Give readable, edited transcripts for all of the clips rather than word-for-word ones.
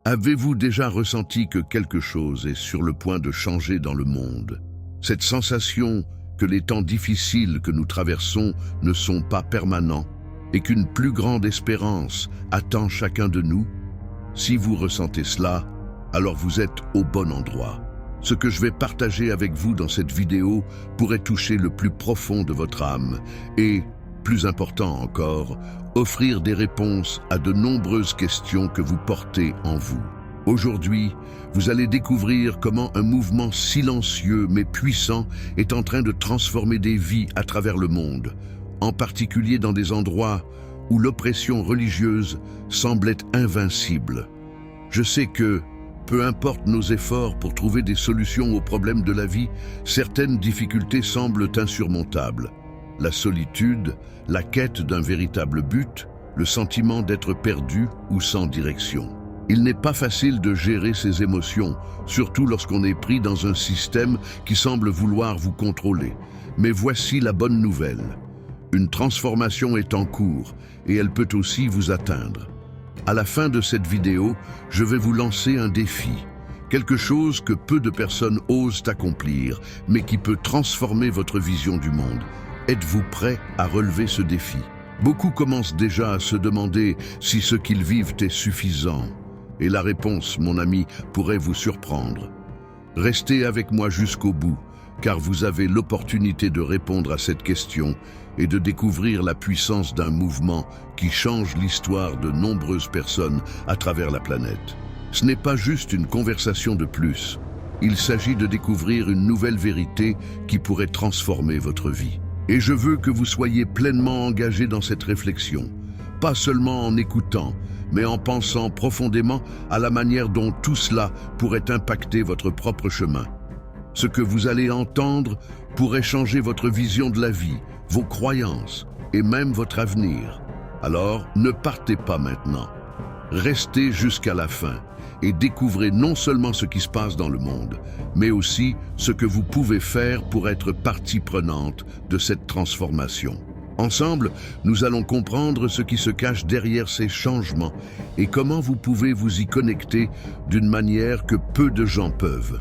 Avez-vous déjà ressenti que quelque chose est sur le point de changer dans le monde? Cette sensation que les temps difficiles que nous traversons ne sont pas permanents et qu'une plus grande espérance attend chacun de nous? Si vous ressentez cela, alors vous êtes au bon endroit. Ce que je vais partager avec vous dans cette vidéo pourrait toucher le plus profond de votre âme et, plus important encore, offrir des réponses à de nombreuses questions que vous portez en vous. Aujourd'hui, vous allez découvrir comment un mouvement silencieux mais puissant est en train de transformer des vies à travers le monde, en particulier dans des endroits où l'oppression religieuse semble être invincible. Je sais que, peu importe nos efforts pour trouver des solutions aux problèmes de la vie, certaines difficultés semblent insurmontables. La solitude, la quête d'un véritable but, le sentiment d'être perdu ou sans direction. Il n'est pas facile de gérer ces émotions, surtout lorsqu'on est pris dans un système qui semble vouloir vous contrôler. Mais voici la bonne nouvelle. Une transformation est en cours et elle peut aussi vous atteindre. À la fin de cette vidéo, je vais vous lancer un défi. Quelque chose que peu de personnes osent accomplir, mais qui peut transformer votre vision du monde. Êtes-vous prêt à relever ce défi? Beaucoup commencent déjà à se demander si ce qu'ils vivent est suffisant. Et la réponse, mon ami, pourrait vous surprendre. Restez avec moi jusqu'au bout, car vous avez l'opportunité de répondre à cette question et de découvrir la puissance d'un mouvement qui change l'histoire de nombreuses personnes à travers la planète. Ce n'est pas juste une conversation de plus. Il s'agit de découvrir une nouvelle vérité qui pourrait transformer votre vie. Et je veux que vous soyez pleinement engagés dans cette réflexion, pas seulement en écoutant, mais en pensant profondément à la manière dont tout cela pourrait impacter votre propre chemin. Ce que vous allez entendre pourrait changer votre vision de la vie, vos croyances et même votre avenir. Alors, ne partez pas maintenant. Restez jusqu'à la fin et découvrez non seulement ce qui se passe dans le monde, mais aussi ce que vous pouvez faire pour être partie prenante de cette transformation. Ensemble, nous allons comprendre ce qui se cache derrière ces changements et comment vous pouvez vous y connecter d'une manière que peu de gens peuvent.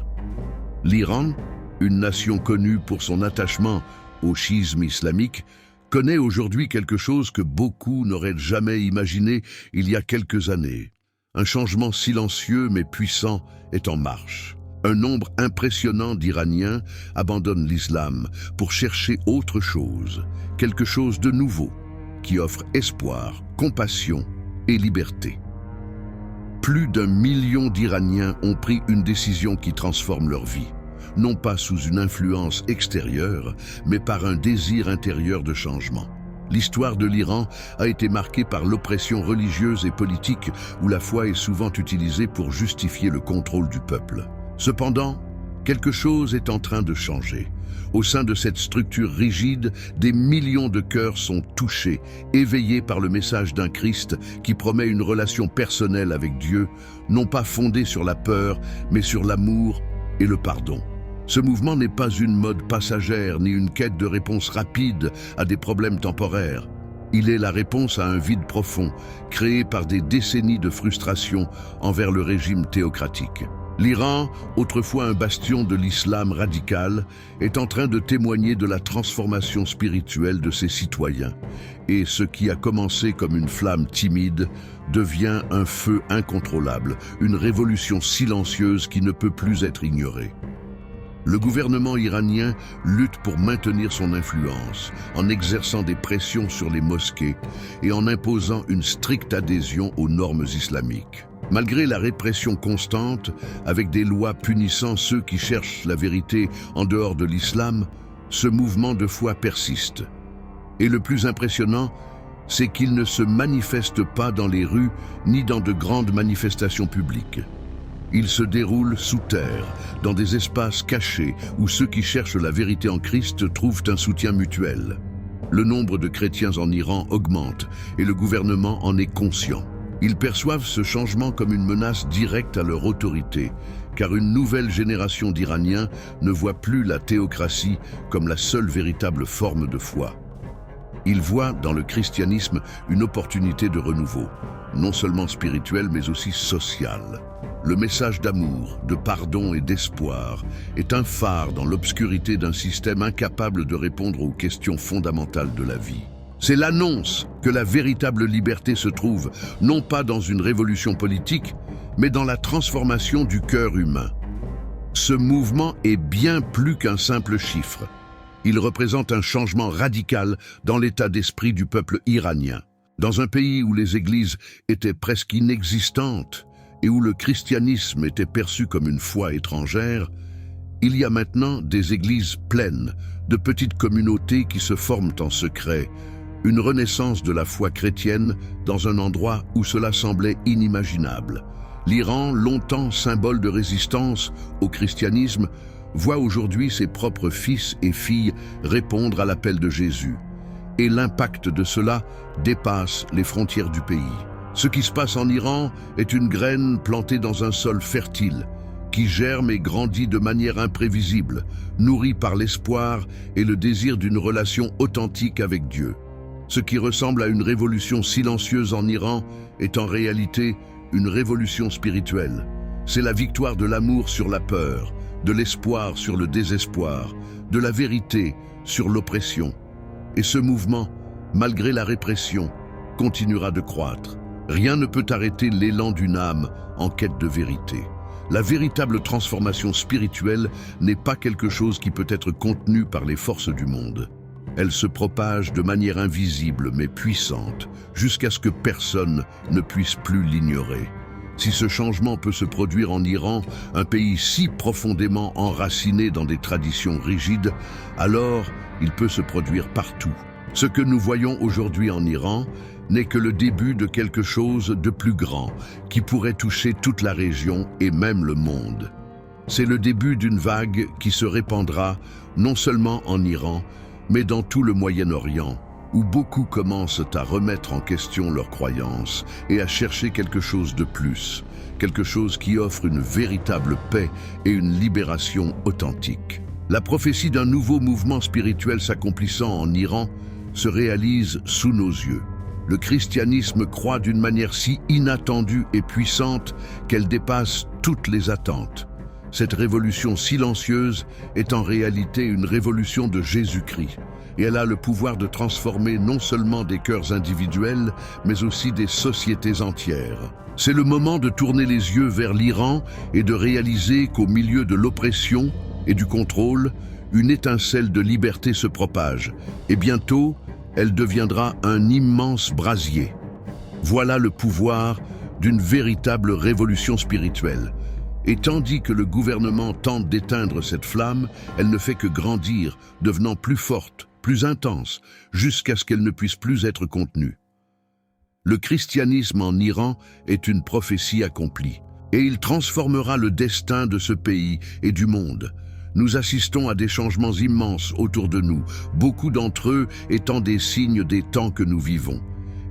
L'Iran, une nation connue pour son attachement au schisme islamique, connaît aujourd'hui quelque chose que beaucoup n'auraient jamais imaginé il y a quelques années. Un changement silencieux mais puissant est en marche. Un nombre impressionnant d'Iraniens abandonnent l'islam pour chercher autre chose, quelque chose de nouveau, qui offre espoir, compassion et liberté. Plus d'1 million d'Iraniens ont pris une décision qui transforme leur vie, non pas sous une influence extérieure, mais par un désir intérieur de changement. L'histoire de l'Iran a été marquée par l'oppression religieuse et politique, où la foi est souvent utilisée pour justifier le contrôle du peuple. Cependant, quelque chose est en train de changer. Au sein de cette structure rigide, des millions de cœurs sont touchés, éveillés par le message d'un Christ qui promet une relation personnelle avec Dieu, non pas fondée sur la peur, mais sur l'amour et le pardon. Ce mouvement n'est pas une mode passagère ni une quête de réponse rapide à des problèmes temporaires. Il est la réponse à un vide profond, créé par des décennies de frustration envers le régime théocratique. L'Iran, autrefois un bastion de l'islam radical, est en train de témoigner de la transformation spirituelle de ses citoyens. Et ce qui a commencé comme une flamme timide devient un feu incontrôlable, une révolution silencieuse qui ne peut plus être ignorée. Le gouvernement iranien lutte pour maintenir son influence, en exerçant des pressions sur les mosquées et en imposant une stricte adhésion aux normes islamiques. Malgré la répression constante, avec des lois punissant ceux qui cherchent la vérité en dehors de l'islam, ce mouvement de foi persiste. Et le plus impressionnant, c'est qu'il ne se manifeste pas dans les rues ni dans de grandes manifestations publiques. Il se déroule sous terre, dans des espaces cachés où ceux qui cherchent la vérité en Christ trouvent un soutien mutuel. Le nombre de chrétiens en Iran augmente et le gouvernement en est conscient. Ils perçoivent ce changement comme une menace directe à leur autorité, car une nouvelle génération d'Iraniens ne voit plus la théocratie comme la seule véritable forme de foi. Ils voient dans le christianisme une opportunité de renouveau, non seulement spirituel mais aussi social. Le message d'amour, de pardon et d'espoir est un phare dans l'obscurité d'un système incapable de répondre aux questions fondamentales de la vie. C'est l'annonce que la véritable liberté se trouve non pas dans une révolution politique, mais dans la transformation du cœur humain. Ce mouvement est bien plus qu'un simple chiffre. Il représente un changement radical dans l'état d'esprit du peuple iranien. Dans un pays où les églises étaient presque inexistantes et où le christianisme était perçu comme une foi étrangère, il y a maintenant des églises pleines de petites communautés qui se forment en secret, une renaissance de la foi chrétienne dans un endroit où cela semblait inimaginable. L'Iran, longtemps symbole de résistance au christianisme, voit aujourd'hui ses propres fils et filles répondre à l'appel de Jésus. Et l'impact de cela dépasse les frontières du pays. Ce qui se passe en Iran est une graine plantée dans un sol fertile, qui germe et grandit de manière imprévisible, nourrie par l'espoir et le désir d'une relation authentique avec Dieu. Ce qui ressemble à une révolution silencieuse en Iran est en réalité une révolution spirituelle. C'est la victoire de l'amour sur la peur, de l'espoir sur le désespoir, de la vérité sur l'oppression. Et ce mouvement, malgré la répression, continuera de croître. Rien ne peut arrêter l'élan d'une âme en quête de vérité. La véritable transformation spirituelle n'est pas quelque chose qui peut être contenu par les forces du monde. Elle se propage de manière invisible mais puissante, jusqu'à ce que personne ne puisse plus l'ignorer. Si ce changement peut se produire en Iran, un pays si profondément enraciné dans des traditions rigides, alors il peut se produire partout. Ce que nous voyons aujourd'hui en Iran n'est que le début de quelque chose de plus grand, qui pourrait toucher toute la région et même le monde. C'est le début d'une vague qui se répandra non seulement en Iran, mais dans tout le Moyen-Orient, où beaucoup commencent à remettre en question leurs croyances et à chercher quelque chose de plus, quelque chose qui offre une véritable paix et une libération authentique. La prophétie d'un nouveau mouvement spirituel s'accomplissant en Iran se réalise sous nos yeux. Le christianisme croît d'une manière si inattendue et puissante qu'elle dépasse toutes les attentes. Cette révolution silencieuse est en réalité une révolution de Jésus-Christ, et elle a le pouvoir de transformer non seulement des cœurs individuels, mais aussi des sociétés entières. C'est le moment de tourner les yeux vers l'Iran et de réaliser qu'au milieu de l'oppression et du contrôle, une étincelle de liberté se propage, et bientôt, elle deviendra un immense brasier. Voilà le pouvoir d'une véritable révolution spirituelle. Et tandis que le gouvernement tente d'éteindre cette flamme, elle ne fait que grandir, devenant plus forte, plus intense, jusqu'à ce qu'elle ne puisse plus être contenue. Le christianisme en Iran est une prophétie accomplie, et il transformera le destin de ce pays et du monde. Nous assistons à des changements immenses autour de nous, beaucoup d'entre eux étant des signes des temps que nous vivons.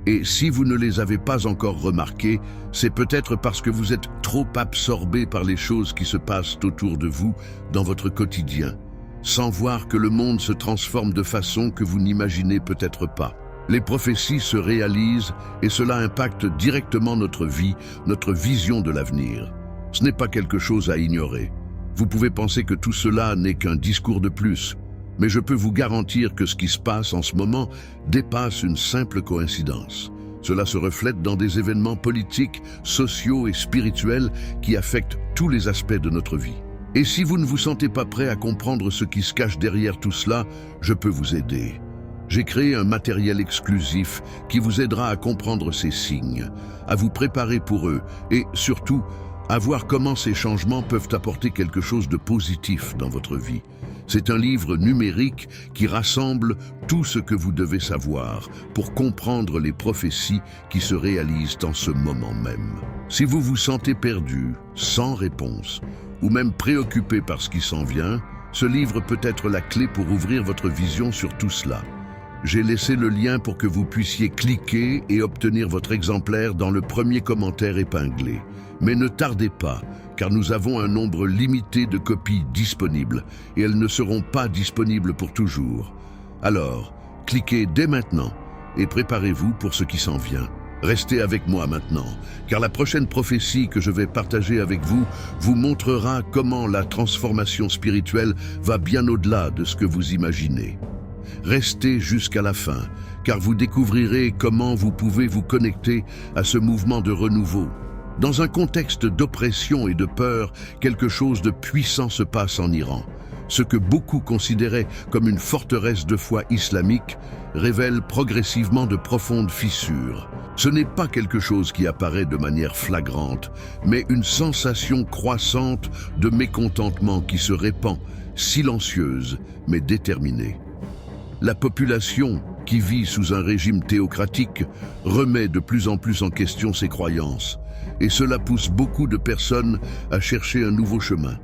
Et si vous ne les avez pas encore remarqués, c'est peut-être parce que vous êtes trop absorbés par les choses qui se passent autour de vous dans votre quotidien, sans voir que le monde se transforme de façon que vous n'imaginez peut-être pas. Les prophéties se réalisent et cela impacte directement notre vie, notre vision de l'avenir. Ce n'est pas quelque chose à ignorer. Vous pouvez penser que tout cela n'est qu'un discours de plus, mais je peux vous garantir que ce qui se passe en ce moment dépasse une simple coïncidence. Cela se reflète dans des événements politiques, sociaux et spirituels qui affectent tous les aspects de notre vie. Et si vous ne vous sentez pas prêt à comprendre ce qui se cache derrière tout cela, je peux vous aider. J'ai créé un matériel exclusif qui vous aidera à comprendre ces signes, à vous préparer pour eux et surtout à voir comment ces changements peuvent apporter quelque chose de positif dans votre vie. C'est un livre numérique qui rassemble tout ce que vous devez savoir pour comprendre les prophéties qui se réalisent en ce moment même. Si vous vous sentez perdu, sans réponse, ou même préoccupé par ce qui s'en vient, ce livre peut être la clé pour ouvrir votre vision sur tout cela. J'ai laissé le lien pour que vous puissiez cliquer et obtenir votre exemplaire dans le premier commentaire épinglé. Mais ne tardez pas, car nous avons un nombre limité de copies disponibles et elles ne seront pas disponibles pour toujours. Alors, Cliquez dès maintenant et préparez-vous pour ce qui s'en vient. Restez avec moi maintenant, car la prochaine prophétie que je vais partager avec vous vous montrera comment la transformation spirituelle va bien au-delà de ce que vous imaginez. Restez jusqu'à la fin, car vous découvrirez comment vous pouvez vous connecter à ce mouvement de renouveau. Dans un contexte d'oppression et de peur, quelque chose de puissant se passe en Iran. Ce que beaucoup considéraient comme une forteresse de foi islamique révèle progressivement de profondes fissures. Ce n'est pas quelque chose qui apparaît de manière flagrante, mais une sensation croissante de mécontentement qui se répand, silencieuse mais déterminée. La population, qui vit sous un régime théocratique, remet de plus en plus en question ses croyances, et cela pousse beaucoup de personnes à chercher un nouveau chemin.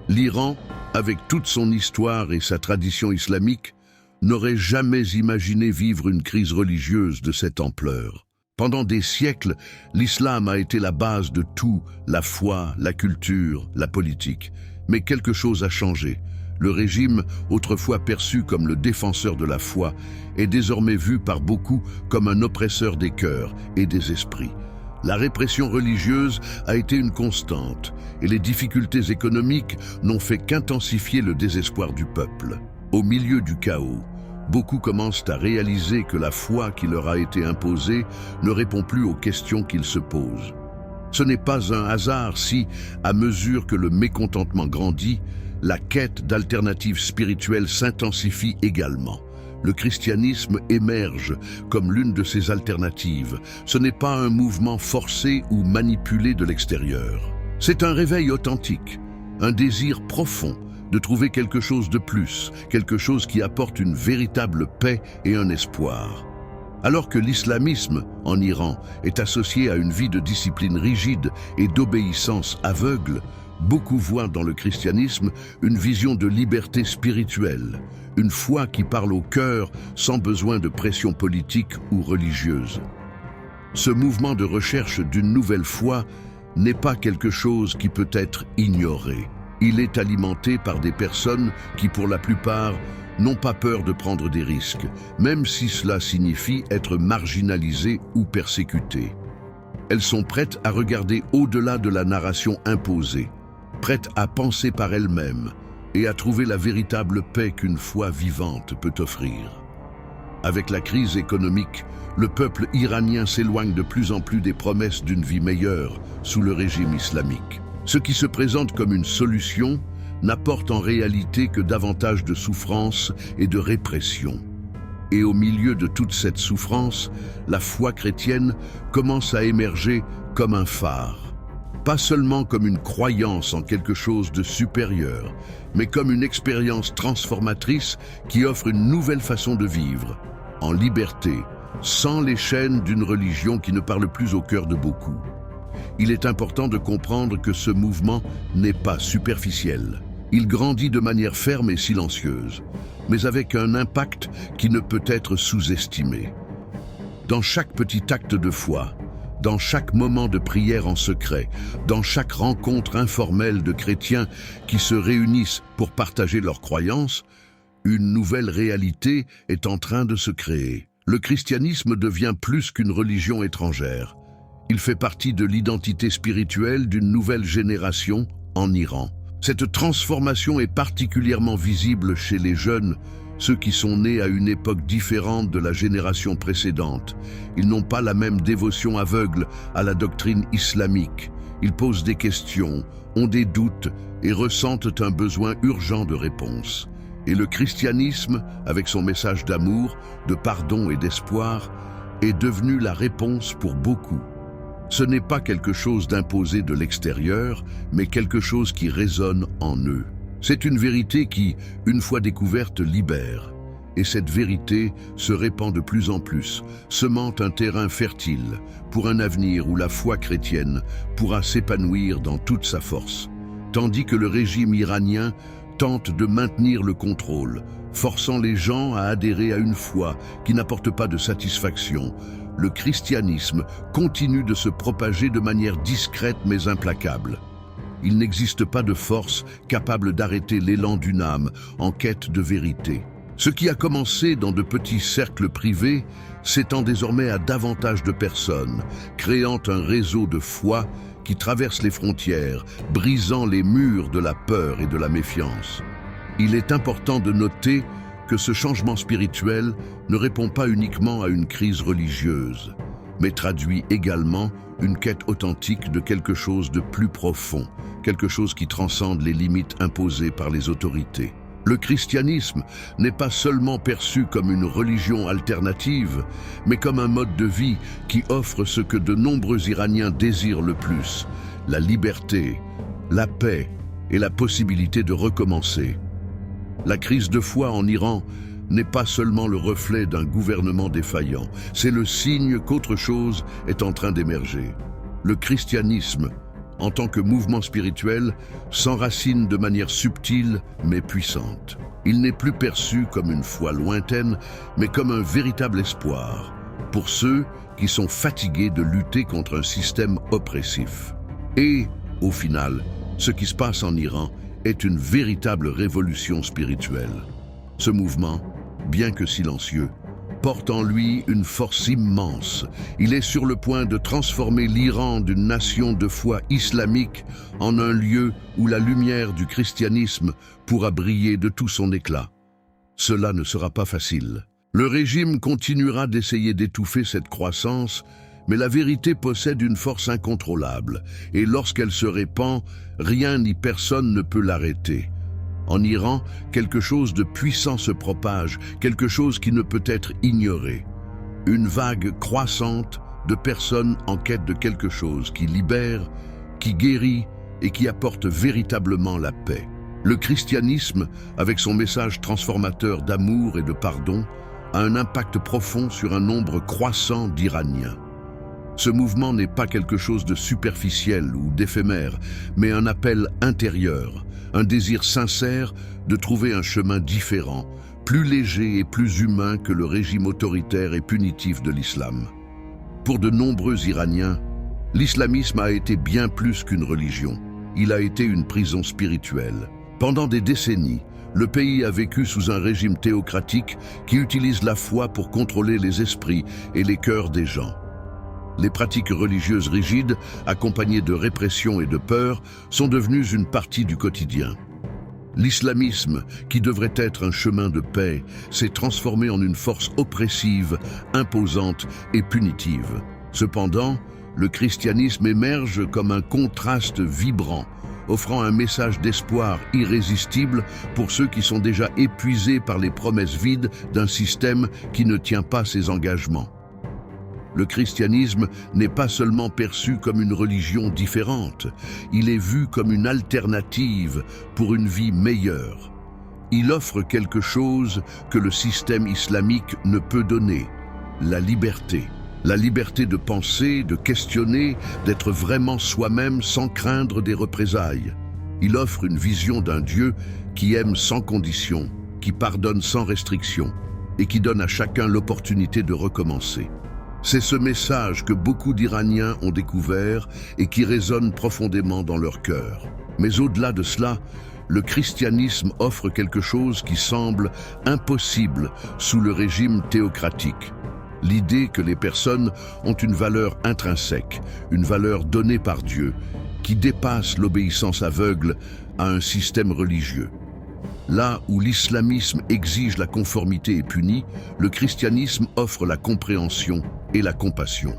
L'Iran, avec toute son histoire et sa tradition islamique, n'aurait jamais imaginé vivre une crise religieuse de cette ampleur. Pendant des siècles, l'islam a été la base de tout, la foi, la culture, la politique. Mais quelque chose a changé. Le régime, autrefois perçu comme le défenseur de la foi, est désormais vu par beaucoup comme un oppresseur des cœurs et des esprits. La répression religieuse a été une constante, et les difficultés économiques n'ont fait qu'intensifier le désespoir du peuple. Au milieu du chaos, beaucoup commencent à réaliser que la foi qui leur a été imposée ne répond plus aux questions qu'ils se posent. Ce n'est pas un hasard si, à mesure que le mécontentement grandit, la quête d'alternatives spirituelles s'intensifie également. Le christianisme émerge comme l'une de ces alternatives. Ce n'est pas un mouvement forcé ou manipulé de l'extérieur. C'est un réveil authentique, un désir profond de trouver quelque chose de plus, quelque chose qui apporte une véritable paix et un espoir. Alors que l'islamisme, en Iran, est associé à une vie de discipline rigide et d'obéissance aveugle, beaucoup voient dans le christianisme une vision de liberté spirituelle, une foi qui parle au cœur sans besoin de pression politique ou religieuse. Ce mouvement de recherche d'une nouvelle foi n'est pas quelque chose qui peut être ignoré. Il est alimenté par des personnes qui, pour la plupart, n'ont pas peur de prendre des risques, même si cela signifie être marginalisées ou persécutées. Elles sont prêtes à regarder au-delà de la narration imposée, prêtes à penser par elles-mêmes et à trouver la véritable paix qu'une foi vivante peut offrir. Avec la crise économique, le peuple iranien s'éloigne de plus en plus des promesses d'une vie meilleure sous le régime islamique. Ce qui se présente comme une solution n'apporte en réalité que davantage de souffrance et de répression. Et au milieu de toute cette souffrance, la foi chrétienne commence à émerger comme un phare. Pas seulement comme une croyance en quelque chose de supérieur, mais comme une expérience transformatrice qui offre une nouvelle façon de vivre, en liberté, sans les chaînes d'une religion qui ne parle plus au cœur de beaucoup. Il est important de comprendre que ce mouvement n'est pas superficiel. Il grandit de manière ferme et silencieuse, mais avec un impact qui ne peut être sous-estimé. Dans chaque petit acte de foi, dans chaque moment de prière en secret, dans chaque rencontre informelle de chrétiens qui se réunissent pour partager leurs croyances, une nouvelle réalité est en train de se créer. Le christianisme devient plus qu'une religion étrangère. Il fait partie de l'identité spirituelle d'une nouvelle génération en Iran. Cette transformation est particulièrement visible chez les jeunes, ceux qui sont nés à une époque différente de la génération précédente. Ils n'ont pas la même dévotion aveugle à la doctrine islamique. Ils posent des questions, ont des doutes et ressentent un besoin urgent de réponse. Et le christianisme, avec son message d'amour, de pardon et d'espoir, est devenu la réponse pour beaucoup. Ce n'est pas quelque chose d'imposé de l'extérieur, mais quelque chose qui résonne en eux. C'est une vérité qui, une fois découverte, libère. Et cette vérité se répand de plus en plus, semant un terrain fertile pour un avenir où la foi chrétienne pourra s'épanouir dans toute sa force. Tandis que le régime iranien tente de maintenir le contrôle, forçant les gens à adhérer à une foi qui n'apporte pas de satisfaction, le christianisme continue de se propager de manière discrète mais implacable. Il n'existe pas de force capable d'arrêter l'élan d'une âme en quête de vérité. Ce qui a commencé dans de petits cercles privés s'étend désormais à davantage de personnes, créant un réseau de foi qui traverse les frontières, brisant les murs de la peur et de la méfiance. Il est important de noter que ce changement spirituel ne répond pas uniquement à une crise religieuse, mais traduit également une quête authentique de quelque chose de plus profond, quelque chose qui transcende les limites imposées par les autorités. Le christianisme n'est pas seulement perçu comme une religion alternative, mais comme un mode de vie qui offre ce que de nombreux Iraniens désirent le plus, la liberté, la paix et la possibilité de recommencer. La crise de foi en Iran n'est pas seulement le reflet d'un gouvernement défaillant, c'est le signe qu'autre chose est en train d'émerger. Le christianisme, en tant que mouvement spirituel, s'enracine de manière subtile mais puissante. Il n'est plus perçu comme une foi lointaine, mais comme un véritable espoir pour ceux qui sont fatigués de lutter contre un système oppressif. Et, au final, ce qui se passe en Iran est une véritable révolution spirituelle. Ce mouvement, bien que silencieux, porte en lui une force immense. Il est sur le point de transformer l'Iran d'une nation de foi islamique en un lieu où la lumière du christianisme pourra briller de tout son éclat. Cela ne sera pas facile. Le régime continuera d'essayer d'étouffer cette croissance, mais la vérité possède une force incontrôlable, et lorsqu'elle se répand, rien ni personne ne peut l'arrêter. En Iran, quelque chose de puissant se propage, quelque chose qui ne peut être ignoré. Une vague croissante de personnes en quête de quelque chose qui libère, qui guérit et qui apporte véritablement la paix. Le christianisme, avec son message transformateur d'amour et de pardon, a un impact profond sur un nombre croissant d'Iraniens. Ce mouvement n'est pas quelque chose de superficiel ou d'éphémère, mais un appel intérieur, un désir sincère de trouver un chemin différent, plus léger et plus humain que le régime autoritaire et punitif de l'islam. Pour de nombreux Iraniens, l'islamisme a été bien plus qu'une religion. Il a été une prison spirituelle. Pendant des décennies, le pays a vécu sous un régime théocratique qui utilise la foi pour contrôler les esprits et les cœurs des gens. Les pratiques religieuses rigides, accompagnées de répression et de peur, sont devenues une partie du quotidien. L'islamisme, qui devrait être un chemin de paix, s'est transformé en une force oppressive, imposante et punitive. Cependant, le christianisme émerge comme un contraste vibrant, offrant un message d'espoir irrésistible pour ceux qui sont déjà épuisés par les promesses vides d'un système qui ne tient pas ses engagements. Le christianisme n'est pas seulement perçu comme une religion différente, il est vu comme une alternative pour une vie meilleure. Il offre quelque chose que le système islamique ne peut donner, la liberté. La liberté de penser, de questionner, d'être vraiment soi-même sans craindre des représailles. Il offre une vision d'un Dieu qui aime sans condition, qui pardonne sans restriction et qui donne à chacun l'opportunité de recommencer. C'est ce message que beaucoup d'Iraniens ont découvert et qui résonne profondément dans leur cœur. Mais au-delà de cela, le christianisme offre quelque chose qui semble impossible sous le régime théocratique. L'idée que les personnes ont une valeur intrinsèque, une valeur donnée par Dieu, qui dépasse l'obéissance aveugle à un système religieux. Là où l'islamisme exige la conformité et punit, le christianisme offre la compréhension et la compassion.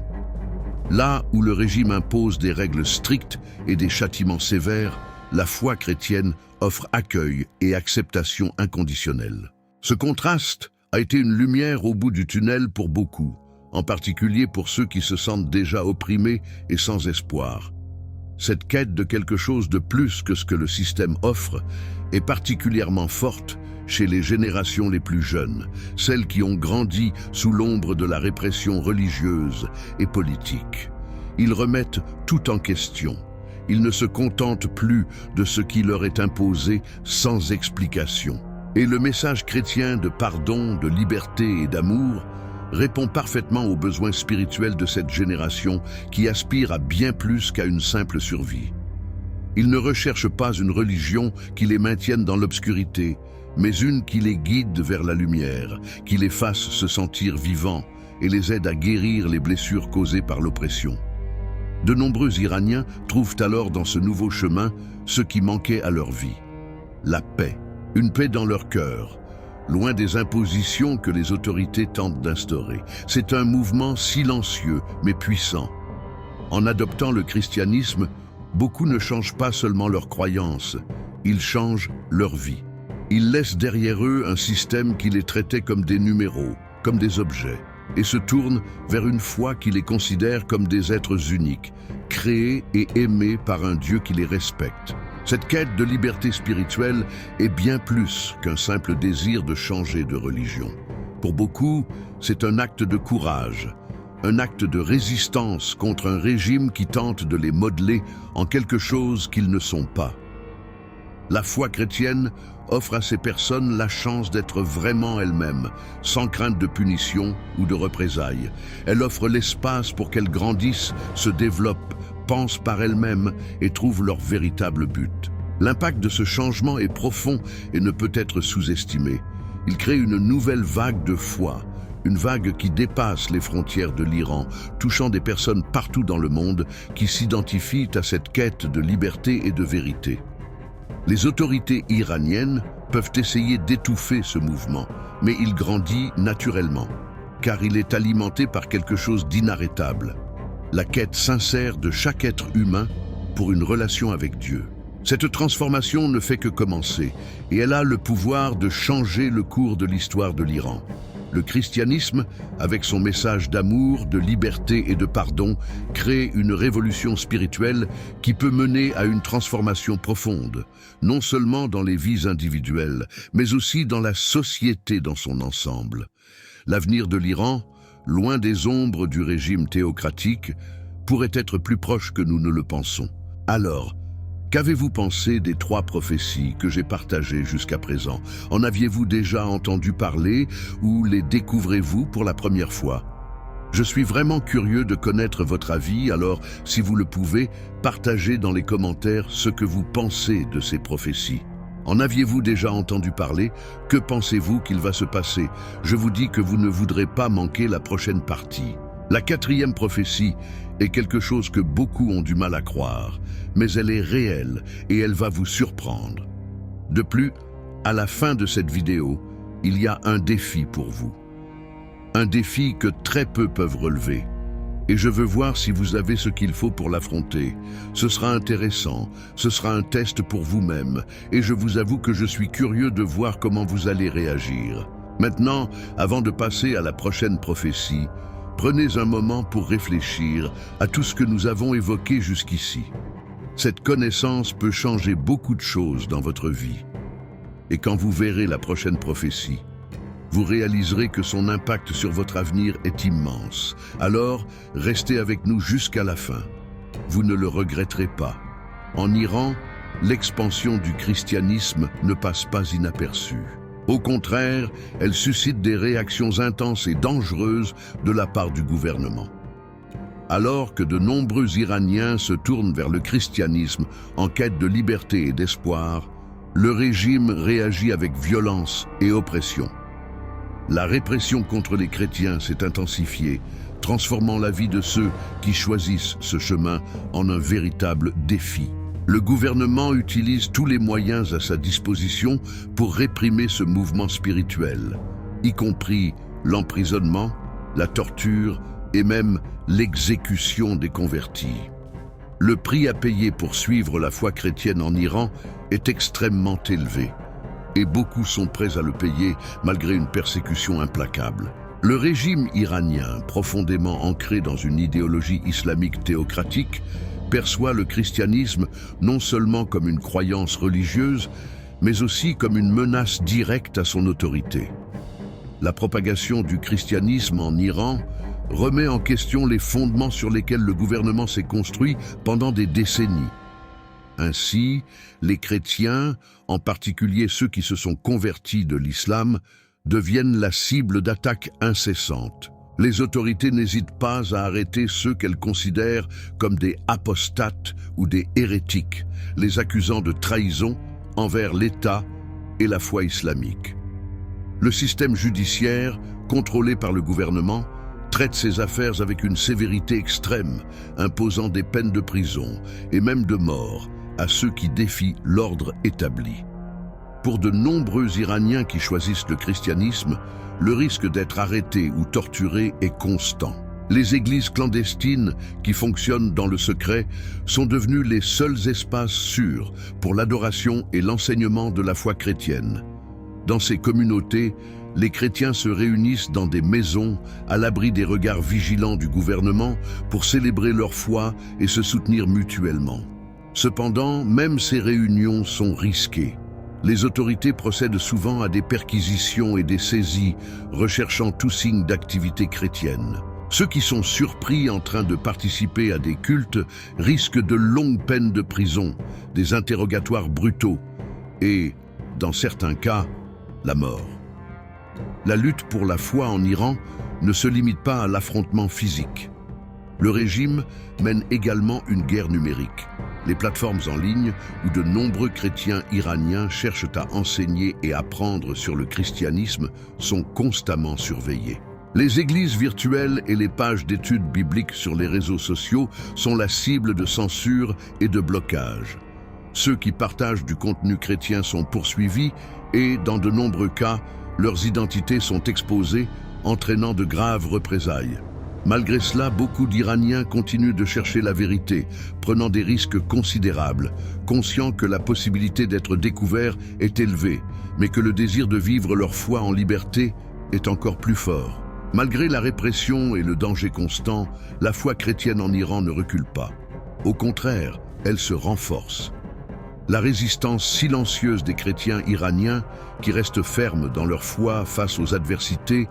Là où le régime impose des règles strictes et des châtiments sévères, la foi chrétienne offre accueil et acceptation inconditionnelle. Ce contraste a été une lumière au bout du tunnel pour beaucoup, en particulier pour ceux qui se sentent déjà opprimés et sans espoir. Cette quête de quelque chose de plus que ce que le système offre est particulièrement forte chez les générations les plus jeunes, celles qui ont grandi sous l'ombre de la répression religieuse et politique. Ils remettent tout en question. Ils ne se contentent plus de ce qui leur est imposé sans explication. Et le message chrétien de pardon, de liberté et d'amour répond parfaitement aux besoins spirituels de cette génération qui aspire à bien plus qu'à une simple survie. Ils ne recherchent pas une religion qui les maintienne dans l'obscurité, mais une qui les guide vers la lumière, qui les fasse se sentir vivants et les aide à guérir les blessures causées par l'oppression. De nombreux Iraniens trouvent alors dans ce nouveau chemin ce qui manquait à leur vie. La paix, une paix dans leur cœur, loin des impositions que les autorités tentent d'instaurer. C'est un mouvement silencieux mais puissant. En adoptant le christianisme, beaucoup ne changent pas seulement leurs croyances, ils changent leur vie. Ils laissent derrière eux un système qui les traitait comme des numéros, comme des objets, et se tournent vers une foi qui les considère comme des êtres uniques, créés et aimés par un Dieu qui les respecte. Cette quête de liberté spirituelle est bien plus qu'un simple désir de changer de religion. Pour beaucoup, c'est un acte de courage, un acte de résistance contre un régime qui tente de les modeler en quelque chose qu'ils ne sont pas. La foi chrétienne offre à ces personnes la chance d'être vraiment elles-mêmes, sans crainte de punition ou de représailles. Elle offre l'espace pour qu'elles grandissent, se développent, pensent par elles-mêmes et trouvent leur véritable but. L'impact de ce changement est profond et ne peut être sous-estimé. Il crée une nouvelle vague de foi, une vague qui dépasse les frontières de l'Iran, touchant des personnes partout dans le monde qui s'identifient à cette quête de liberté et de vérité. Les autorités iraniennes peuvent essayer d'étouffer ce mouvement, mais il grandit naturellement, car il est alimenté par quelque chose d'inarrêtable, la quête sincère de chaque être humain pour une relation avec Dieu. Cette transformation ne fait que commencer, et elle a le pouvoir de changer le cours de l'histoire de l'Iran. Le christianisme, avec son message d'amour, de liberté et de pardon, crée une révolution spirituelle qui peut mener à une transformation profonde, non seulement dans les vies individuelles, mais aussi dans la société dans son ensemble. L'avenir de l'Iran, loin des ombres du régime théocratique, pourrait être plus proche que nous ne le pensons. Alors, qu'avez-vous pensé des 3 prophéties que j'ai partagées jusqu'à présent? En aviez-vous déjà entendu parler ou les découvrez-vous pour la première fois? Je suis vraiment curieux de connaître votre avis, alors si vous le pouvez, partagez dans les commentaires ce que vous pensez de ces prophéties. En aviez-vous déjà entendu parler? Que pensez-vous qu'il va se passer? Je vous dis que vous ne voudrez pas manquer la prochaine partie. La 4e prophétie est quelque chose que beaucoup ont du mal à croire, mais elle est réelle et elle va vous surprendre. De plus, à la fin de cette vidéo, il y a un défi pour vous. Un défi que très peu peuvent relever. Et je veux voir si vous avez ce qu'il faut pour l'affronter. Ce sera intéressant, ce sera un test pour vous-même, et je vous avoue que je suis curieux de voir comment vous allez réagir. Maintenant, avant de passer à la prochaine prophétie, prenez un moment pour réfléchir à tout ce que nous avons évoqué jusqu'ici. Cette connaissance peut changer beaucoup de choses dans votre vie. Et quand vous verrez la prochaine prophétie, vous réaliserez que son impact sur votre avenir est immense. Alors, restez avec nous jusqu'à la fin. Vous ne le regretterez pas. En Iran, l'expansion du christianisme ne passe pas inaperçue. Au contraire, elle suscite des réactions intenses et dangereuses de la part du gouvernement. Alors que de nombreux Iraniens se tournent vers le christianisme en quête de liberté et d'espoir, le régime réagit avec violence et oppression. La répression contre les chrétiens s'est intensifiée, transformant la vie de ceux qui choisissent ce chemin en un véritable défi. Le gouvernement utilise tous les moyens à sa disposition pour réprimer ce mouvement spirituel, y compris l'emprisonnement, la torture et même l'exécution des convertis. Le prix à payer pour suivre la foi chrétienne en Iran est extrêmement élevé, et beaucoup sont prêts à le payer malgré une persécution implacable. Le régime iranien, profondément ancré dans une idéologie islamique théocratique, perçoit le christianisme non seulement comme une croyance religieuse, mais aussi comme une menace directe à son autorité. La propagation du christianisme en Iran remet en question les fondements sur lesquels le gouvernement s'est construit pendant des décennies. Ainsi, les chrétiens, en particulier ceux qui se sont convertis de l'islam, deviennent la cible d'attaques incessantes. Les autorités n'hésitent pas à arrêter ceux qu'elles considèrent comme des apostates ou des hérétiques, les accusant de trahison envers l'État et la foi islamique. Le système judiciaire, contrôlé par le gouvernement, traite ces affaires avec une sévérité extrême, imposant des peines de prison et même de mort à ceux qui défient l'ordre établi. Pour de nombreux Iraniens qui choisissent le christianisme, le risque d'être arrêté ou torturé est constant. Les églises clandestines, qui fonctionnent dans le secret, sont devenues les seuls espaces sûrs pour l'adoration et l'enseignement de la foi chrétienne. Dans ces communautés, les chrétiens se réunissent dans des maisons, à l'abri des regards vigilants du gouvernement, pour célébrer leur foi et se soutenir mutuellement. Cependant, même ces réunions sont risquées. Les autorités procèdent souvent à des perquisitions et des saisies, recherchant tout signe d'activité chrétienne. Ceux qui sont surpris en train de participer à des cultes risquent de longues peines de prison, des interrogatoires brutaux et, dans certains cas, la mort. La lutte pour la foi en Iran ne se limite pas à l'affrontement physique. Le régime mène également une guerre numérique. Les plateformes en ligne où de nombreux chrétiens iraniens cherchent à enseigner et apprendre sur le christianisme sont constamment surveillées. Les églises virtuelles et les pages d'études bibliques sur les réseaux sociaux sont la cible de censure et de blocage. Ceux qui partagent du contenu chrétien sont poursuivis et, dans de nombreux cas, leurs identités sont exposées, entraînant de graves représailles. Malgré cela, beaucoup d'Iraniens continuent de chercher la vérité, prenant des risques considérables, conscients que la possibilité d'être découverts est élevée, mais que le désir de vivre leur foi en liberté est encore plus fort. Malgré la répression et le danger constant, la foi chrétienne en Iran ne recule pas. Au contraire, elle se renforce. La résistance silencieuse des chrétiens iraniens, qui restent fermes dans leur foi face aux adversités,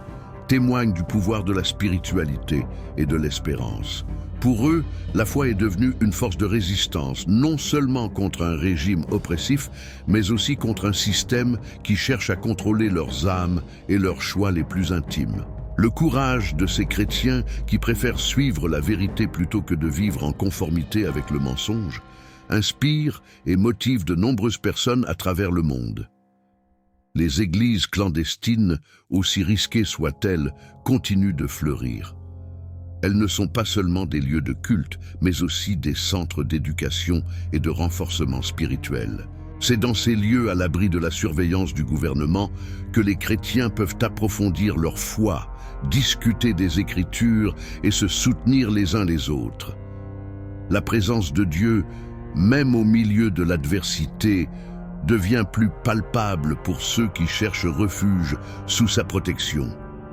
témoigne du pouvoir de la spiritualité et de l'espérance. Pour eux, la foi est devenue une force de résistance, non seulement contre un régime oppressif, mais aussi contre un système qui cherche à contrôler leurs âmes et leurs choix les plus intimes. Le courage de ces chrétiens qui préfèrent suivre la vérité plutôt que de vivre en conformité avec le mensonge inspire et motive de nombreuses personnes à travers le monde. Les églises clandestines, aussi risquées soient-elles, continuent de fleurir. Elles ne sont pas seulement des lieux de culte, mais aussi des centres d'éducation et de renforcement spirituel. C'est dans ces lieux à l'abri de la surveillance du gouvernement que les chrétiens peuvent approfondir leur foi, discuter des Écritures et se soutenir les uns les autres. La présence de Dieu, même au milieu de l'adversité, devient plus palpable pour ceux qui cherchent refuge sous sa protection.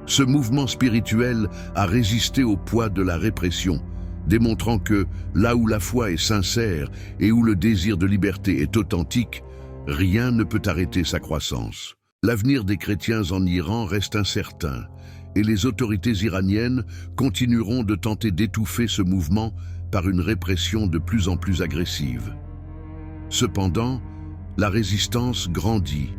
Ce mouvement spirituel a résisté au poids de la répression, démontrant que, là où la foi est sincère et où le désir de liberté est authentique, rien ne peut arrêter sa croissance. L'avenir des chrétiens en Iran reste incertain, et les autorités iraniennes continueront de tenter d'étouffer ce mouvement par une répression de plus en plus agressive. Cependant, la résistance grandit,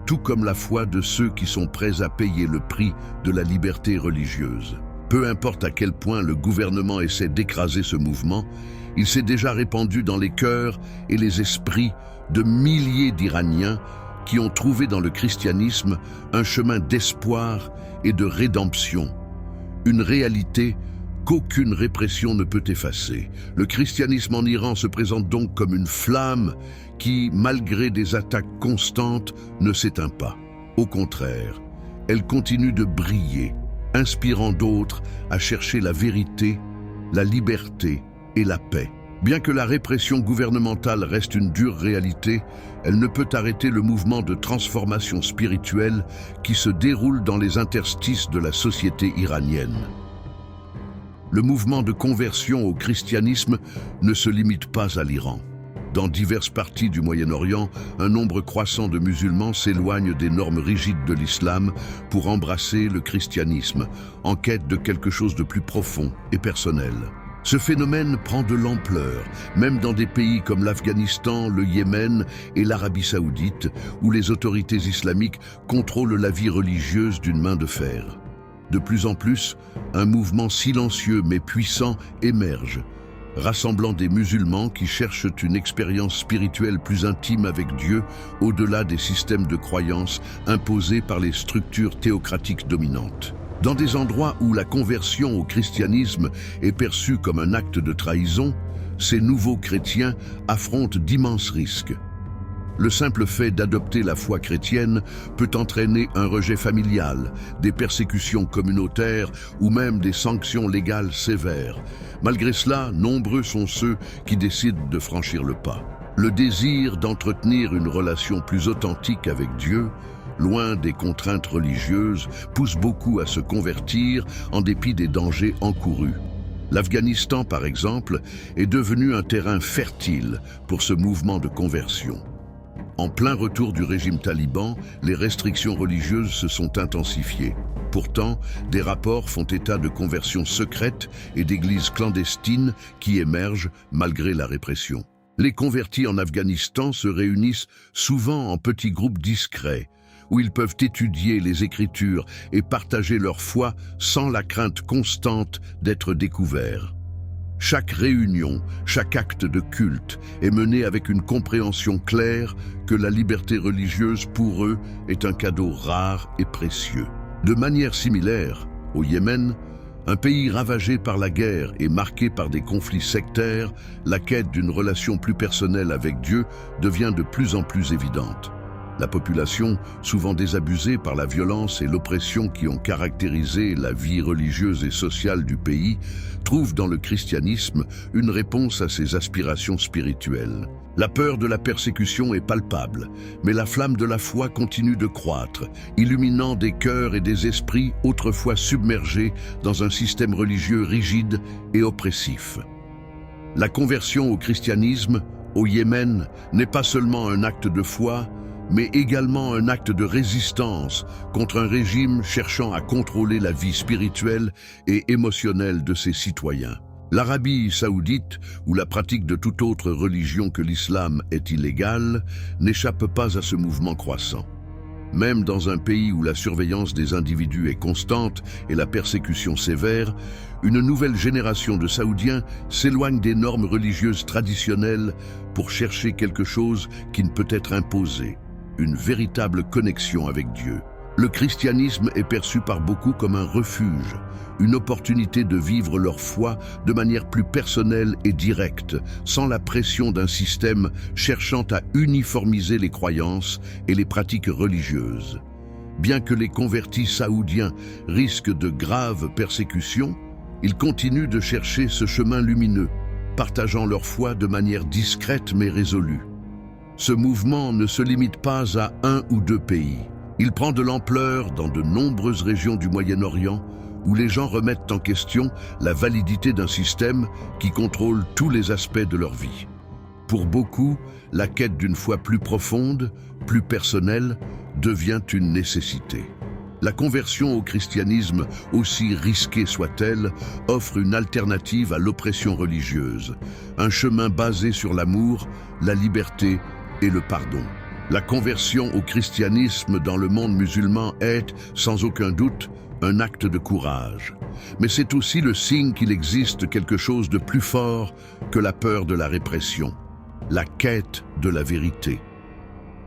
tout comme la foi de ceux qui sont prêts à payer le prix de la liberté religieuse. Peu importe à quel point le gouvernement essaie d'écraser ce mouvement, il s'est déjà répandu dans les cœurs et les esprits de milliers d'Iraniens qui ont trouvé dans le christianisme un chemin d'espoir et de rédemption, une réalité qu'aucune répression ne peut effacer. Le christianisme en Iran se présente donc comme une flamme qui, malgré des attaques constantes, ne s'éteint pas. Au contraire, elle continue de briller, inspirant d'autres à chercher la vérité, la liberté et la paix. Bien que la répression gouvernementale reste une dure réalité, elle ne peut arrêter le mouvement de transformation spirituelle qui se déroule dans les interstices de la société iranienne. Le mouvement de conversion au christianisme ne se limite pas à l'Iran. Dans diverses parties du Moyen-Orient, un nombre croissant de musulmans s'éloignent des normes rigides de l'islam pour embrasser le christianisme, en quête de quelque chose de plus profond et personnel. Ce phénomène prend de l'ampleur, même dans des pays comme l'Afghanistan, le Yémen et l'Arabie saoudite, où les autorités islamiques contrôlent la vie religieuse d'une main de fer. De plus en plus, un mouvement silencieux mais puissant émerge, rassemblant des musulmans qui cherchent une expérience spirituelle plus intime avec Dieu au-delà des systèmes de croyances imposés par les structures théocratiques dominantes. Dans des endroits où la conversion au christianisme est perçue comme un acte de trahison, ces nouveaux chrétiens affrontent d'immenses risques. Le simple fait d'adopter la foi chrétienne peut entraîner un rejet familial, des persécutions communautaires ou même des sanctions légales sévères. Malgré cela, nombreux sont ceux qui décident de franchir le pas. Le désir d'entretenir une relation plus authentique avec Dieu, loin des contraintes religieuses, pousse beaucoup à se convertir en dépit des dangers encourus. L'Afghanistan, par exemple, est devenu un terrain fertile pour ce mouvement de conversion. En plein retour du régime taliban, les restrictions religieuses se sont intensifiées. Pourtant, des rapports font état de conversions secrètes et d'églises clandestines qui émergent malgré la répression. Les convertis en Afghanistan se réunissent souvent en petits groupes discrets, où ils peuvent étudier les Écritures et partager leur foi sans la crainte constante d'être découverts. Chaque réunion, chaque acte de culte est mené avec une compréhension claire que la liberté religieuse pour eux est un cadeau rare et précieux. De manière similaire, au Yémen, un pays ravagé par la guerre et marqué par des conflits sectaires, la quête d'une relation plus personnelle avec Dieu devient de plus en plus évidente. La population, souvent désabusée par la violence et l'oppression qui ont caractérisé la vie religieuse et sociale du pays, trouve dans le christianisme une réponse à ses aspirations spirituelles. La peur de la persécution est palpable, mais la flamme de la foi continue de croître, illuminant des cœurs et des esprits autrefois submergés dans un système religieux rigide et oppressif. La conversion au christianisme, au Yémen, n'est pas seulement un acte de foi, mais également un acte de résistance contre un régime cherchant à contrôler la vie spirituelle et émotionnelle de ses citoyens. L'Arabie saoudite, où la pratique de toute autre religion que l'islam est illégale, n'échappe pas à ce mouvement croissant. Même dans un pays où la surveillance des individus est constante et la persécution sévère, une nouvelle génération de Saoudiens s'éloigne des normes religieuses traditionnelles pour chercher quelque chose qui ne peut être imposé, une véritable connexion avec Dieu. Le christianisme est perçu par beaucoup comme un refuge, une opportunité de vivre leur foi de manière plus personnelle et directe, sans la pression d'un système cherchant à uniformiser les croyances et les pratiques religieuses. Bien que les convertis saoudiens risquent de graves persécutions, ils continuent de chercher ce chemin lumineux, partageant leur foi de manière discrète mais résolue. Ce mouvement ne se limite pas à un ou deux pays. Il prend de l'ampleur dans de nombreuses régions du Moyen-Orient où les gens remettent en question la validité d'un système qui contrôle tous les aspects de leur vie. Pour beaucoup, la quête d'une foi plus profonde, plus personnelle, devient une nécessité. La conversion au christianisme, aussi risquée soit-elle, offre une alternative à l'oppression religieuse, un chemin basé sur l'amour, la liberté et le pardon. La conversion au christianisme dans le monde musulman est, sans aucun doute, un acte de courage. Mais c'est aussi le signe qu'il existe quelque chose de plus fort que la peur de la répression, la quête de la vérité.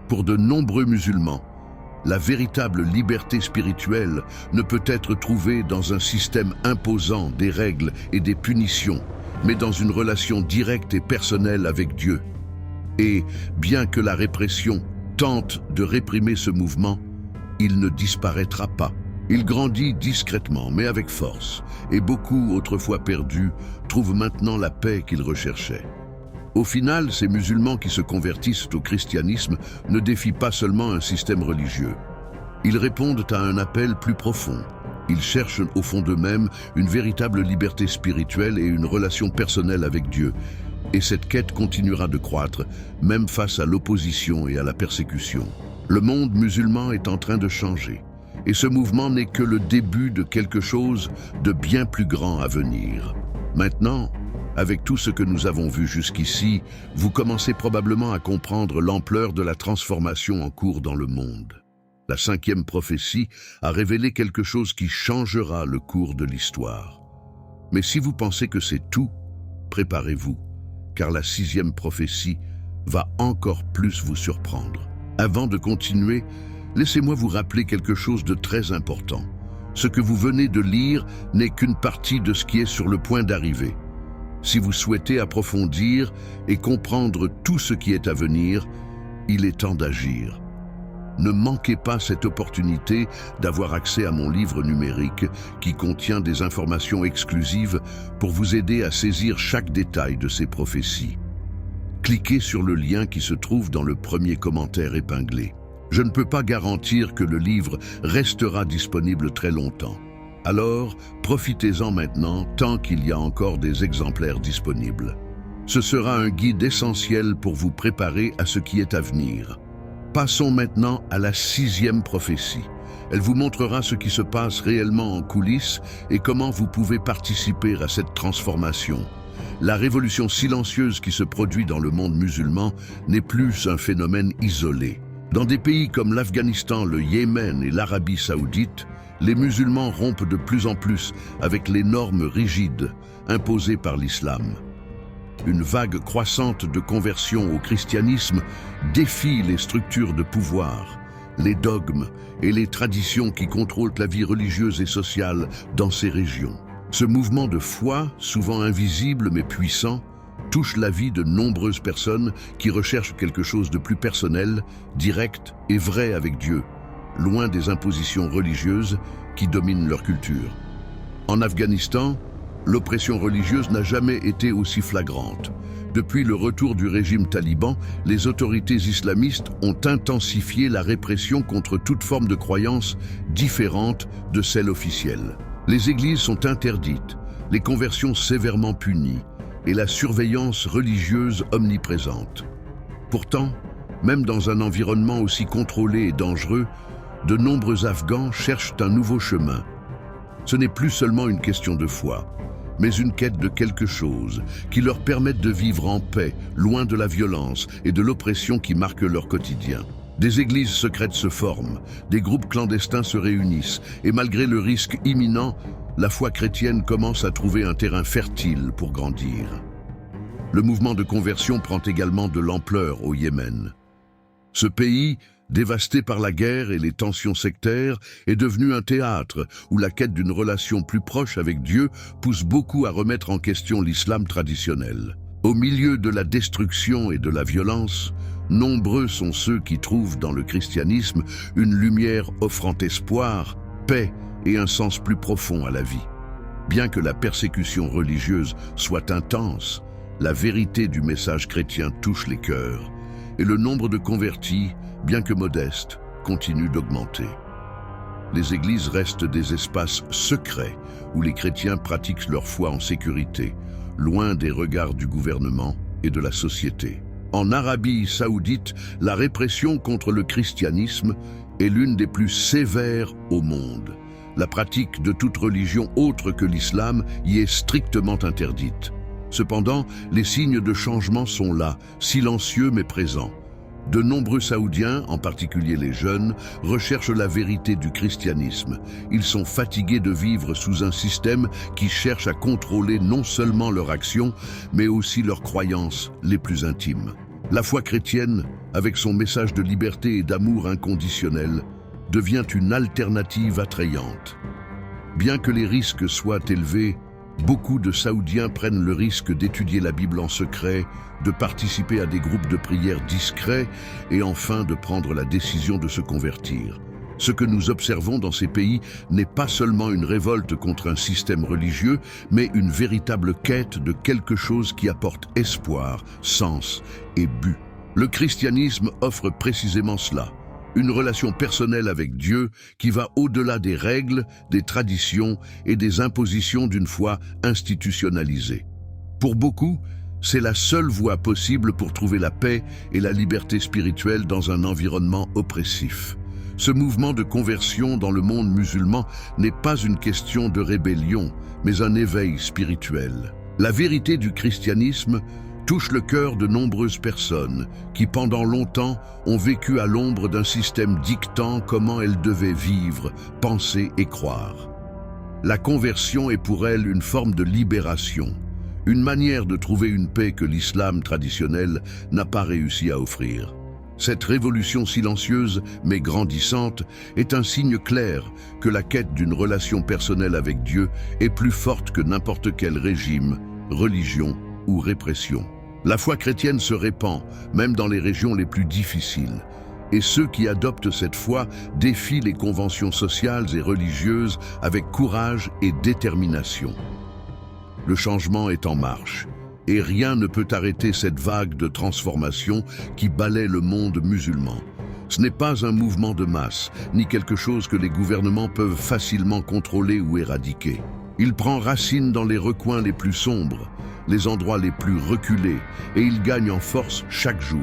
Pour de nombreux musulmans, la véritable liberté spirituelle ne peut être trouvée dans un système imposant des règles et des punitions, mais dans une relation directe et personnelle avec Dieu. Et, bien que la répression tente de réprimer ce mouvement, il ne disparaîtra pas. Il grandit discrètement, mais avec force, et beaucoup, autrefois perdus, trouvent maintenant la paix qu'ils recherchaient. Au final, ces musulmans qui se convertissent au christianisme ne défient pas seulement un système religieux. Ils répondent à un appel plus profond. Ils cherchent au fond d'eux-mêmes une véritable liberté spirituelle et une relation personnelle avec Dieu. Et cette quête continuera de croître, même face à l'opposition et à la persécution. Le monde musulman est en train de changer. Et ce mouvement n'est que le début de quelque chose de bien plus grand à venir. Maintenant, avec tout ce que nous avons vu jusqu'ici, vous commencez probablement à comprendre l'ampleur de la transformation en cours dans le monde. La 5e prophétie a révélé quelque chose qui changera le cours de l'histoire. Mais si vous pensez que c'est tout, préparez-vous, car la 6e prophétie va encore plus vous surprendre. Avant de continuer, laissez-moi vous rappeler quelque chose de très important. Ce que vous venez de lire n'est qu'une partie de ce qui est sur le point d'arriver. Si vous souhaitez approfondir et comprendre tout ce qui est à venir, il est temps d'agir. Ne manquez pas cette opportunité d'avoir accès à mon livre numérique qui contient des informations exclusives pour vous aider à saisir chaque détail de ces prophéties. Cliquez sur le lien qui se trouve dans le premier commentaire épinglé. Je ne peux pas garantir que le livre restera disponible très longtemps. Alors, profitez-en maintenant tant qu'il y a encore des exemplaires disponibles. Ce sera un guide essentiel pour vous préparer à ce qui est à venir. Passons maintenant à la 6e prophétie. Elle vous montrera ce qui se passe réellement en coulisses et comment vous pouvez participer à cette transformation. La révolution silencieuse qui se produit dans le monde musulman n'est plus un phénomène isolé. Dans des pays comme l'Afghanistan, le Yémen et l'Arabie saoudite, les musulmans rompent de plus en plus avec les normes rigides imposées par l'islam. Une vague croissante de conversion au christianisme défie les structures de pouvoir, les dogmes et les traditions qui contrôlent la vie religieuse et sociale dans ces régions. Ce mouvement de foi, souvent invisible mais puissant, touche la vie de nombreuses personnes qui recherchent quelque chose de plus personnel, direct et vrai avec Dieu, loin des impositions religieuses qui dominent leur culture. En Afghanistan, l'oppression religieuse n'a jamais été aussi flagrante. Depuis le retour du régime taliban, les autorités islamistes ont intensifié la répression contre toute forme de croyance différente de celle officielle. Les églises sont interdites, les conversions sévèrement punies et la surveillance religieuse omniprésente. Pourtant, même dans un environnement aussi contrôlé et dangereux, de nombreux Afghans cherchent un nouveau chemin. Ce n'est plus seulement une question de foi, mais une quête de quelque chose qui leur permette de vivre en paix, loin de la violence et de l'oppression qui marque leur quotidien. Des églises secrètes se forment, des groupes clandestins se réunissent, et malgré le risque imminent, la foi chrétienne commence à trouver un terrain fertile pour grandir. Le mouvement de conversion prend également de l'ampleur au Yémen. Ce pays, dévasté par la guerre et les tensions sectaires, est devenu un théâtre où la quête d'une relation plus proche avec Dieu pousse beaucoup à remettre en question l'islam traditionnel. Au milieu de la destruction et de la violence, nombreux sont ceux qui trouvent dans le christianisme une lumière offrant espoir, paix et un sens plus profond à la vie. Bien que la persécution religieuse soit intense, la vérité du message chrétien touche les cœurs, et le nombre de convertis, bien que modeste, continue d'augmenter. Les églises restent des espaces secrets où les chrétiens pratiquent leur foi en sécurité, loin des regards du gouvernement et de la société. En Arabie saoudite, la répression contre le christianisme est l'une des plus sévères au monde. La pratique de toute religion autre que l'islam y est strictement interdite. Cependant, les signes de changement sont là, silencieux mais présents. De nombreux Saoudiens, en particulier les jeunes, recherchent la vérité du christianisme. Ils sont fatigués de vivre sous un système qui cherche à contrôler non seulement leurs actions, mais aussi leurs croyances les plus intimes. La foi chrétienne, avec son message de liberté et d'amour inconditionnel, devient une alternative attrayante. Bien que les risques soient élevés, beaucoup de Saoudiens prennent le risque d'étudier la Bible en secret, de participer à des groupes de prière discrets et enfin de prendre la décision de se convertir. Ce que nous observons dans ces pays n'est pas seulement une révolte contre un système religieux, mais une véritable quête de quelque chose qui apporte espoir, sens et but. Le christianisme offre précisément cela. Une relation personnelle avec Dieu qui va au-delà des règles, des traditions et des impositions d'une foi institutionnalisée. Pour beaucoup, c'est la seule voie possible pour trouver la paix et la liberté spirituelle dans un environnement oppressif. Ce mouvement de conversion dans le monde musulman n'est pas une question de rébellion, mais un éveil spirituel. La vérité du christianisme touche le cœur de nombreuses personnes qui, pendant longtemps, ont vécu à l'ombre d'un système dictant comment elles devaient vivre, penser et croire. La conversion est pour elles une forme de libération, une manière de trouver une paix que l'islam traditionnel n'a pas réussi à offrir. Cette révolution silencieuse mais grandissante est un signe clair que la quête d'une relation personnelle avec Dieu est plus forte que n'importe quel régime, religion ou répression. La foi chrétienne se répand, même dans les régions les plus difficiles. Et ceux qui adoptent cette foi défient les conventions sociales et religieuses avec courage et détermination. Le changement est en marche. Et rien ne peut arrêter cette vague de transformation qui balaie le monde musulman. Ce n'est pas un mouvement de masse, ni quelque chose que les gouvernements peuvent facilement contrôler ou éradiquer. Il prend racine dans les recoins les plus sombres, les endroits les plus reculés, et il gagne en force chaque jour.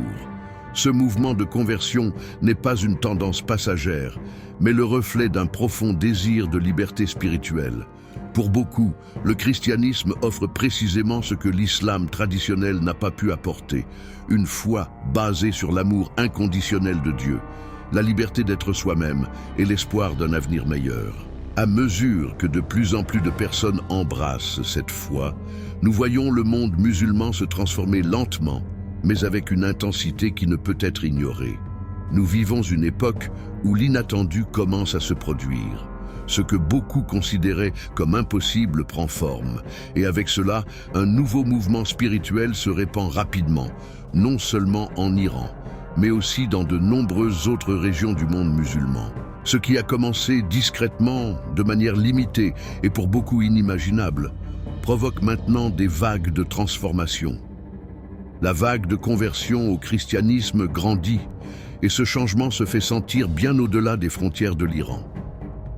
Ce mouvement de conversion n'est pas une tendance passagère, mais le reflet d'un profond désir de liberté spirituelle. Pour beaucoup, le christianisme offre précisément ce que l'islam traditionnel n'a pas pu apporter, une foi basée sur l'amour inconditionnel de Dieu, la liberté d'être soi-même et l'espoir d'un avenir meilleur. À mesure que de plus en plus de personnes embrassent cette foi, nous voyons le monde musulman se transformer lentement, mais avec une intensité qui ne peut être ignorée. Nous vivons une époque où l'inattendu commence à se produire. Ce que beaucoup considéraient comme impossible prend forme, et avec cela, un nouveau mouvement spirituel se répand rapidement, non seulement en Iran, mais aussi dans de nombreuses autres régions du monde musulman. Ce qui a commencé discrètement, de manière limitée et pour beaucoup inimaginable, provoque maintenant des vagues de transformation. La vague de conversion au christianisme grandit, et ce changement se fait sentir bien au-delà des frontières de l'Iran.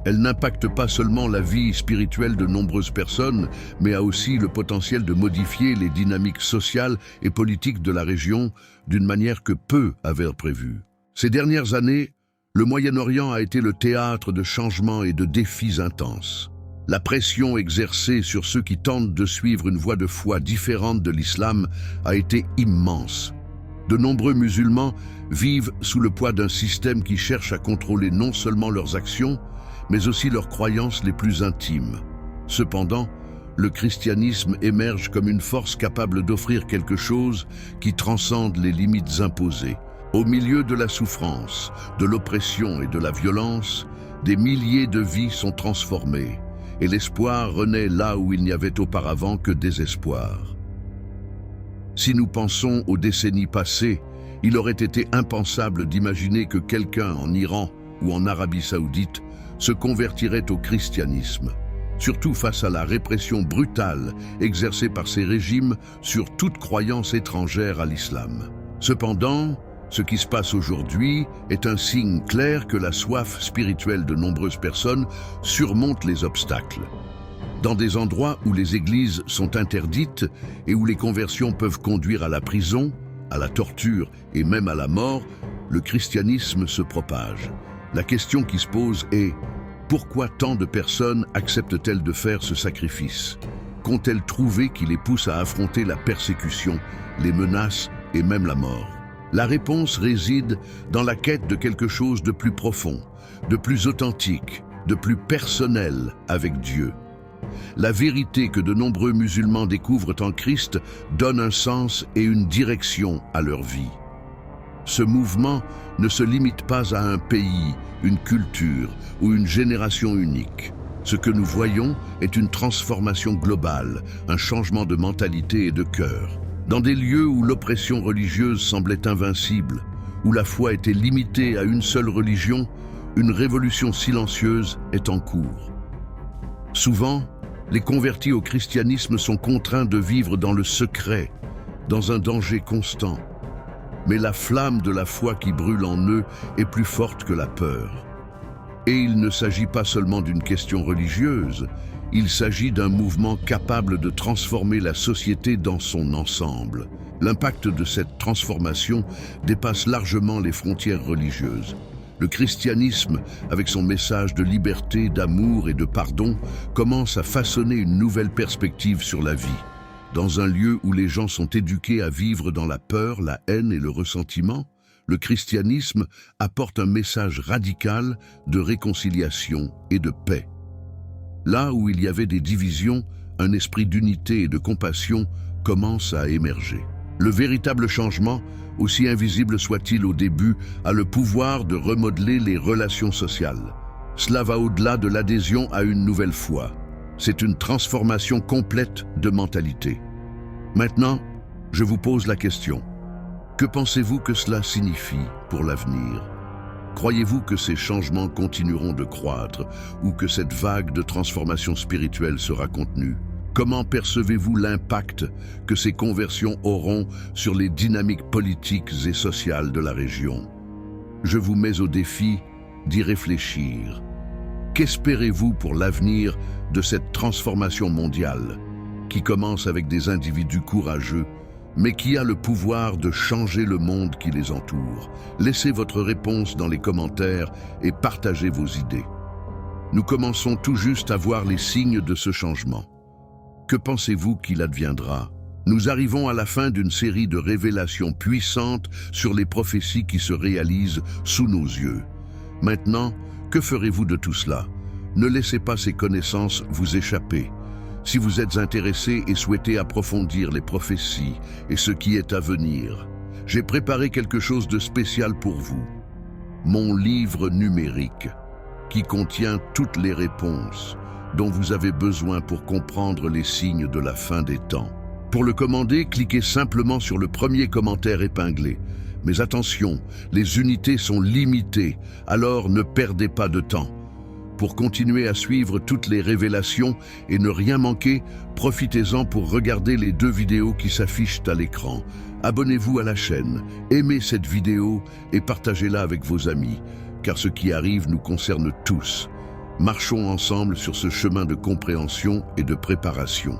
Elle n'impacte pas seulement la vie spirituelle de nombreuses personnes, mais a aussi le potentiel de modifier les dynamiques sociales et politiques de la région d'une manière que peu avaient prévue. Ces dernières années, le Moyen-Orient a été le théâtre de changements et de défis intenses. La pression exercée sur ceux qui tentent de suivre une voie de foi différente de l'islam a été immense. De nombreux musulmans vivent sous le poids d'un système qui cherche à contrôler non seulement leurs actions, mais aussi leurs croyances les plus intimes. Cependant, le christianisme émerge comme une force capable d'offrir quelque chose qui transcende les limites imposées. Au milieu de la souffrance, de l'oppression et de la violence, des milliers de vies sont transformées, et l'espoir renaît là où il n'y avait auparavant que désespoir. Si nous pensons aux décennies passées, il aurait été impensable d'imaginer que quelqu'un en Iran ou en Arabie Saoudite se convertirait au christianisme, surtout face à la répression brutale exercée par ces régimes sur toute croyance étrangère à l'islam. Cependant, ce qui se passe aujourd'hui est un signe clair que la soif spirituelle de nombreuses personnes surmonte les obstacles. Dans des endroits où les églises sont interdites et où les conversions peuvent conduire à la prison, à la torture et même à la mort, le christianisme se propage. La question qui se pose est: pourquoi tant de personnes acceptent-elles de faire ce sacrifice? Qu'ont-elles trouvé qui les pousse à affronter la persécution, les menaces et même la mort? La réponse réside dans la quête de quelque chose de plus profond, de plus authentique, de plus personnel avec Dieu. La vérité que de nombreux musulmans découvrent en Christ donne un sens et une direction à leur vie. Ce mouvement ne se limite pas à un pays, une culture ou une génération unique. Ce que nous voyons est une transformation globale, un changement de mentalité et de cœur. Dans des lieux où l'oppression religieuse semblait invincible, où la foi était limitée à une seule religion, une révolution silencieuse est en cours. Souvent, les convertis au christianisme sont contraints de vivre dans le secret, dans un danger constant. Mais la flamme de la foi qui brûle en eux est plus forte que la peur. Et il ne s'agit pas seulement d'une question religieuse, il s'agit d'un mouvement capable de transformer la société dans son ensemble. L'impact de cette transformation dépasse largement les frontières religieuses. Le christianisme, avec son message de liberté, d'amour et de pardon, commence à façonner une nouvelle perspective sur la vie. Dans un lieu où les gens sont éduqués à vivre dans la peur, la haine et le ressentiment, le christianisme apporte un message radical de réconciliation et de paix. Là où il y avait des divisions, un esprit d'unité et de compassion commence à émerger. Le véritable changement, aussi invisible soit-il au début, a le pouvoir de remodeler les relations sociales. Cela va au-delà de l'adhésion à une nouvelle foi. C'est une transformation complète de mentalité. Maintenant, je vous pose la question. Que pensez-vous que cela signifie pour l'avenir? Croyez-vous que ces changements continueront de croître ou que cette vague de transformation spirituelle sera contenue? Comment percevez-vous l'impact que ces conversions auront sur les dynamiques politiques et sociales de la région? Je vous mets au défi d'y réfléchir. Qu'espérez-vous pour l'avenir de cette transformation mondiale, qui commence avec des individus courageux, mais qui a le pouvoir de changer le monde qui les entoure? Laissez votre réponse dans les commentaires et partagez vos idées. Nous commençons tout juste à voir les signes de ce changement. Que pensez-vous qu'il adviendra? Nous arrivons à la fin d'une série de révélations puissantes sur les prophéties qui se réalisent sous nos yeux. Maintenant, que ferez-vous de tout cela? Ne laissez pas ces connaissances vous échapper. Si vous êtes intéressé et souhaitez approfondir les prophéties et ce qui est à venir, j'ai préparé quelque chose de spécial pour vous. Mon livre numérique, qui contient toutes les réponses dont vous avez besoin pour comprendre les signes de la fin des temps. Pour le commander, cliquez simplement sur le premier commentaire épinglé. Mais attention, les unités sont limitées, alors ne perdez pas de temps. Pour continuer à suivre toutes les révélations et ne rien manquer, profitez-en pour regarder les 2 vidéos qui s'affichent à l'écran. Abonnez-vous à la chaîne, aimez cette vidéo et partagez-la avec vos amis, car ce qui arrive nous concerne tous. Marchons ensemble sur ce chemin de compréhension et de préparation.